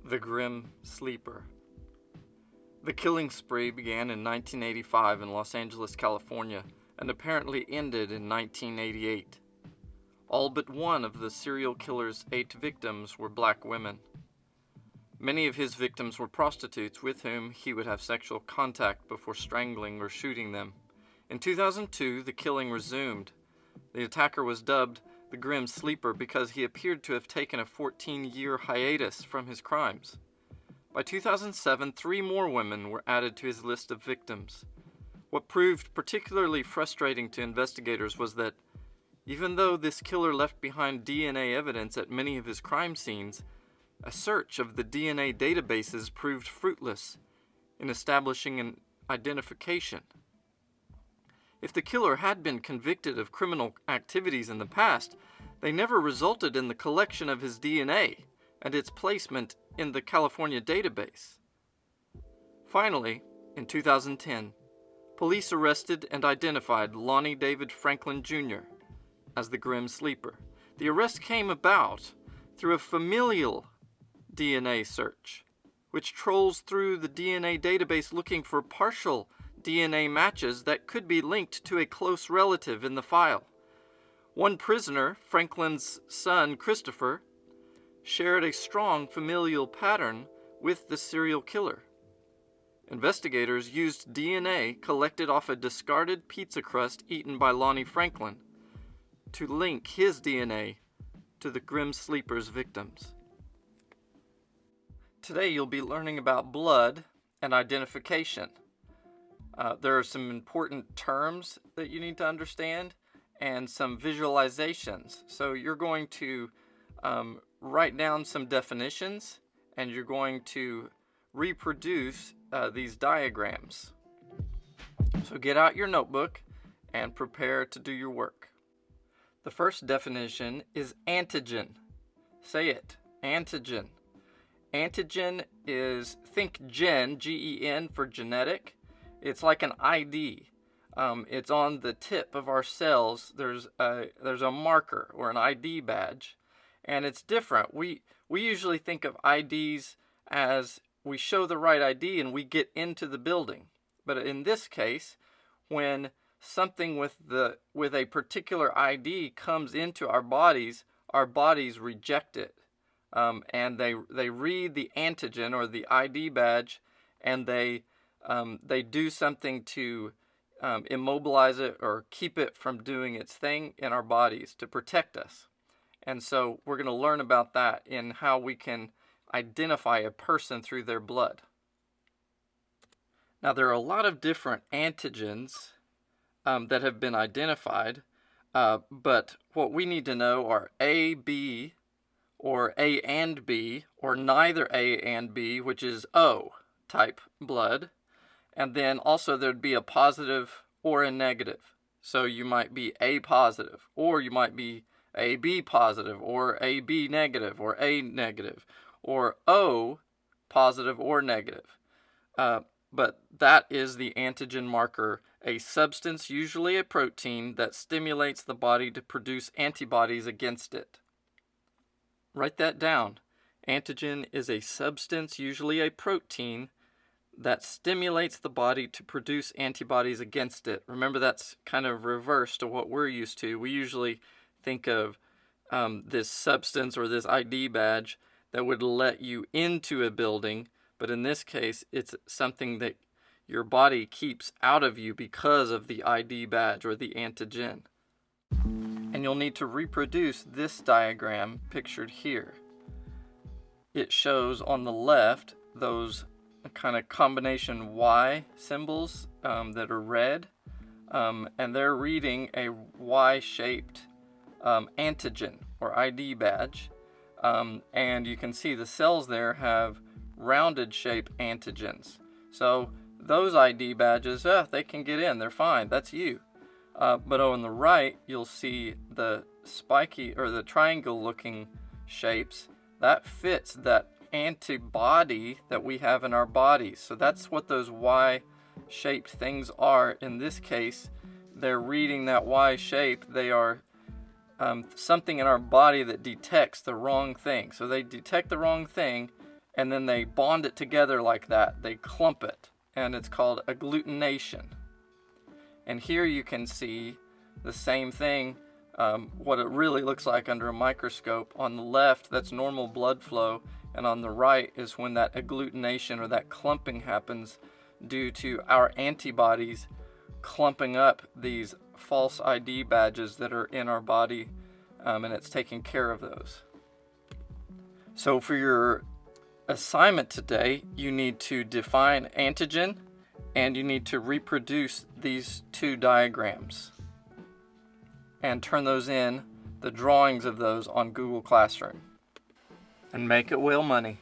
The Grim Sleeper. The killing spree began in 1985 in Los Angeles, California, and apparently ended in 1988. All but one of the serial killer's 8 victims were black women. Many of his victims were prostitutes with whom he would have sexual contact before strangling or shooting them. In 2002, the killing resumed. The attacker was dubbed the Grim Sleeper because he appeared to have taken a 14-year hiatus from his crimes. By 2007, 3 more women were added to his list of victims. What proved particularly frustrating to investigators was that, even though this killer left behind DNA evidence at many of his crime scenes, a search of the DNA databases proved fruitless in establishing an identification. If the killer had been convicted of criminal activities in the past, they never resulted in the collection of his DNA and its placement in the California database. Finally, in 2010, police arrested and identified Lonnie David Franklin Jr. as the Grim Sleeper. The arrest came about through a familial DNA search, which trolls through the DNA database looking for partial DNA matches that could be linked to a close relative in the file. One prisoner, Franklin's son Christopher, shared a strong familial pattern with the serial killer. Investigators used DNA collected off a discarded pizza crust eaten by Lonnie Franklin to link his DNA to the Grim Sleeper's victims. Today you'll be learning about blood and identification. There are some important terms that you need to understand and some visualizations. So you're going to write down some definitions and you're going to reproduce these diagrams. So get out your notebook and prepare to do your work. The first definition is antigen. Say it, antigen. Antigen is, think gen, G-E-N for genetic. It's like an ID. It's on the tip of our cells. There's a marker or an ID badge, and it's different. We usually think of IDs as we show the right ID and we get into the building. But in this case, when something with a particular ID comes into our bodies reject it, and they read the antigen or the ID badge, and they do something to immobilize it or keep it from doing its thing in our bodies to protect us. And so we're going to learn about that in how we can identify a person through their blood. Now, there are a lot of different antigens that have been identified, but what we need to know are A, B, or A and B, or neither A and B, which is O type blood. And then also there'd be a positive or a negative. So you might be A positive, or you might be AB positive, or AB negative, or A negative, or O positive or negative. But that is the antigen marker, a substance, usually a protein, that stimulates the body to produce antibodies against it. Write that down. Antigen is a substance, usually a protein, that stimulates the body to produce antibodies against it. Remember, that's kind of reverse to what we're used to. We usually think of this substance or this ID badge that would let you into a building, but in this case, it's something that your body keeps out of you because of the ID badge or the antigen. And you'll need to reproduce this diagram pictured here. It shows on the left those kind of combination Y symbols that are red, and they're reading a Y-shaped antigen or ID badge, and you can see the cells there have rounded shape antigens. So those ID badges, they can get in, they're fine, that's you. But on the right, you'll see the spiky or the triangle looking shapes that fits that antibody that we have in our bodies. So that's what those Y-shaped things are. In this case, they're reading that Y shape. They are something in our body that detects the wrong thing. So they detect the wrong thing and then they bond it together like that. They clump it, and it's called agglutination. And here you can see the same thing, what it really looks like under a microscope. On the left, that's normal blood flow, and on the right is when that agglutination or that clumping happens due to our antibodies clumping up these false ID badges that are in our body, and it's taking care of those. So for your assignment today, you need to define antigen, and you need to reproduce these two diagrams and turn those in, the drawings of those, on Google Classroom. And make it whale money.